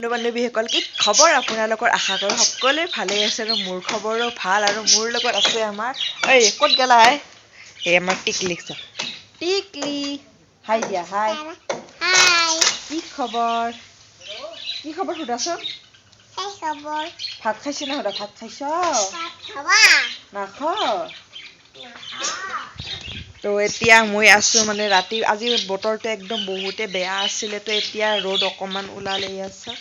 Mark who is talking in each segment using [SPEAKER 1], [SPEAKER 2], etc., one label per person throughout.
[SPEAKER 1] বন্ধু বান্ধৱীসকল কি খবৰ আপোনালোকৰ আশা কৰোঁ সকলোৱে ভালে আছে আৰু মোৰ খবৰো ভাল আৰু মোৰ লগত আছে আমাৰ এই ক'ত গেলা এই আমাৰ টিকলি টিকলি হাই দিয়া হাই
[SPEAKER 2] হাই
[SPEAKER 1] কি খবৰ সোধাচোন ভাত খাইছ না সোধা ভাত খাইছ নাখাওঁ তো এতিয়া মই আছোঁ মানে ৰাতি আজি বতৰটো একদম বহুতে বেয়া আছিলে তো এতিয়া ৰ'দ অকণমান ওলালে আছে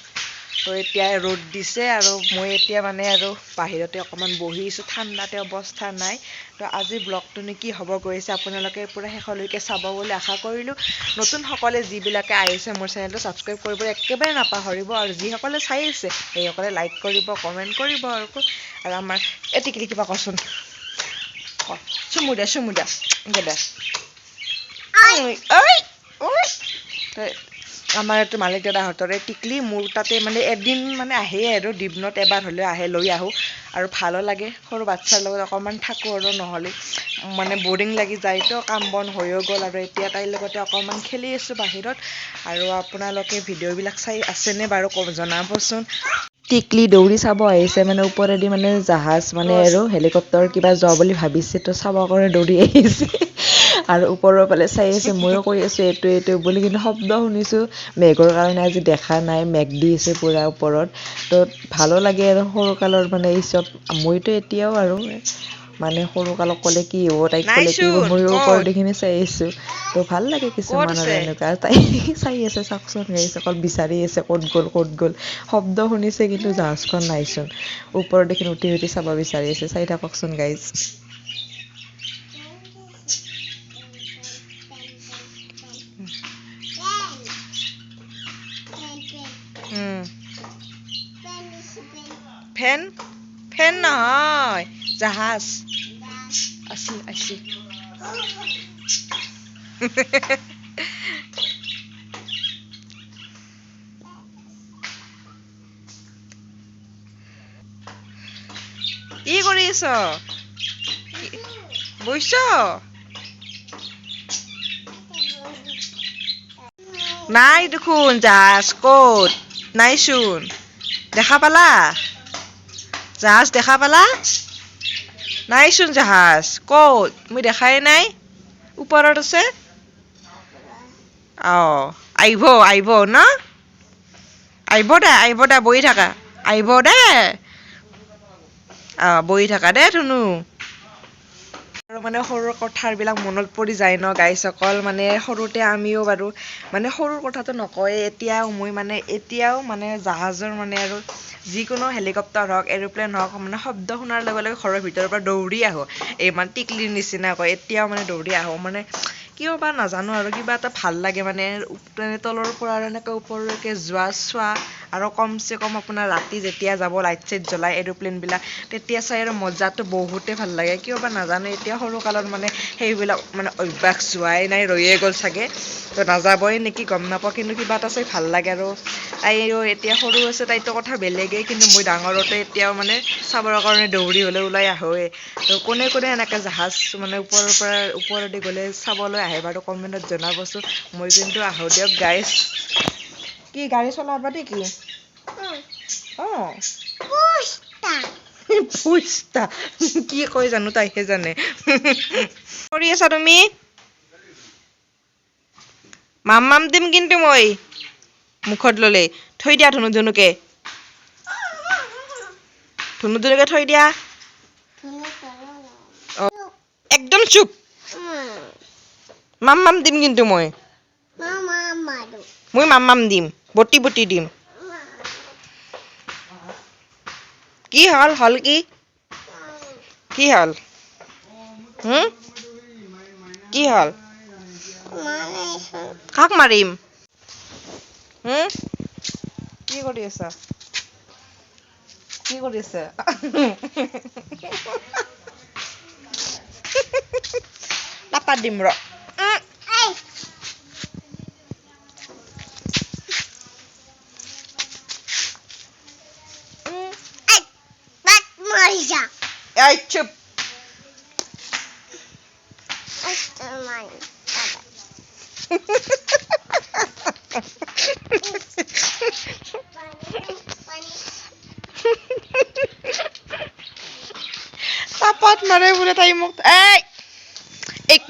[SPEAKER 1] তো এতিয়া ৰ'দ দিছে আৰু মই এতিয়া মানে আৰু বাহিৰতে অকণমান বহিছোঁ ঠাণ্ডাতে অৱস্থা নাই তো আজি ব্লগটোনো কি হ'ব গৈছে আপোনালোকে পূৰা শেষলৈকে চাব বুলি আশা কৰিলোঁ নতুনসকলে যিবিলাকে আহিছে মোৰ চেনেলটো ছাবস্ক্ৰাইব কৰিবলৈ একেবাৰে নাপাহৰিব আৰু যিসকলে চাই আছে সেইসকলে লাইক কৰিব কমেণ্ট কৰিব আৰু আমাৰ এটিকলি কিবা কচোন চুমুদা গেদা আমাৰ এইটো মালিক দাদাহঁতৰে টিকলি মোৰ তাতে মানে এদিন মানে আহে আৰু দিনত এবাৰ হ'লেও আহে লৈ আহোঁ আৰু ভালো লাগে সৰু বাচ্ছাৰ লগত অকণমান থাকোঁ আৰু নহ'লে মানে বৰিং লাগি যায় তো কাম বন হৈও গ'ল আৰু এতিয়া তাইৰ লগতে অকণমান খেলি আছোঁ বাহিৰত আৰু আপোনালোকে ভিডিঅ'বিলাক চাই আছেনে বাৰু জনাবচোন টিকলি দৌৰি চাব আহিছে মানে ওপৰেদি মানে জাহাজ মানে আৰু হেলিকপ্টাৰ কিবা যোৱা বুলি ভাবিছে তো চাব কাৰণে দৌৰি আহিছে আৰু ওপৰৰ ফালে চাই আছে ময়ো কৈ আছোঁ এইটো বুলি কিন্তু শব্দ শুনিছোঁ মেঘৰ কাৰণে আজি দেখা নাই মেঘ দি আছে পূৰা ওপৰত তো ভালো লাগে আৰু সৰুকালৰ মানে এই চব মইতো এতিয়াও আৰু মানে সৰুকালক ক'লে কি হ'ব তাইক ক'লে কি হ'ব ময়ো ওপৰৰ দেখিনে চাই আহিছোঁ তো ভাল লাগে কিছুমানৰ এনেকুৱা তাই চাই আছে চাওকচোন গাইছ অকল বিচাৰি আছে ক'ত গ'ল শব্দ শুনিছে কিন্তু জাহাজখন নাইচোন ওপৰত দেখি উঠি চাব বিচাৰি আছে চাই থাককচোন গাইজ ফেন নহয় জাহাজ আছিল কি কৰি আছ বহিছ নাই দেখোন জাহাজ ক'ত নাইচোন দেখা পালা নাইচোন জাহাজ ক'ত মই দেখাই নাই ওপৰত আছে আহিব ন আহিব দে বহি থাকা আহিব দে বহি থাকা দে ধুনু আৰু মানে সৰুৰ কথাবিলাক মনত পৰি যায় ন গাইসকল মানে সৰুতে আমিও বাৰু মানে সৰুৰ কথাটো নকয় এতিয়াও মানে জাহাজৰ মানে আৰু যিকোনো হেলিকপ্টাৰ হওক এৰোপ্লেন হওক মানে শব্দ শুনাৰ লগে লগে ঘৰৰ ভিতৰৰ পৰা দৌৰি আহোঁ এই মানে টিকলিৰ নিচিনাকৈ এতিয়াও মানে দৌৰি আহোঁ মানে কিয় বা নাজানো আৰু কিবা এটা ভাল লাগে মানে তলৰ পৰা এনেকৈ ওপৰলৈকে যোৱা চোৱা আৰু কমচে কম আপোনাৰ ৰাতি যেতিয়া যাব লাইট চাইট জ্বলাই এৰোপ্লেনবিলাক তেতিয়া চাই আৰু মজাটো বহুতে ভাল লাগে কিয় বা নাজানো এতিয়া সৰুকালত মানে সেইবিলাক মানে অভ্যাস যোৱাই নাই ৰৈয়ে গ'ল চাগে তো নাযাবই নেকি গম নাপাওঁ কিন্তু কিবা এটা চাই ভাল লাগে আৰু তাইও এতিয়া সৰু আছে তাইতো কথা বেলেগেই কিন্তু মই ডাঙৰতে এতিয়াও মানে চাবৰ কাৰণে দৌৰি হ'লে ওলাই আহোঁৱেই তো কোনে এনেকৈ জাহাজ মানে ওপৰেদি গ'লে চাবলৈ আহে বাৰু কমেণ্টত জনাবচোন মই কিন্তু আহোঁ দিয়ক গাইজ কি গাড়ী চলাবা নেকি পুষ্টা কি কয় জানো তাইহে জানে কৰি আছা তুমি মাম দিম কিন্তু মই মুখত ল'লে থৈ দিয়া ধুনুকে থৈ দিয়া একদম চুপ মাম দিম কিন্তু মই মাম দিম বটি দিম কি হ'ল কি হ'ল কি হ'ল কাক মাৰিম কি কৰি আছা পাপা দিম ৰ চুপ তাপাত মাৰে বোলে তাই মোক। এই এক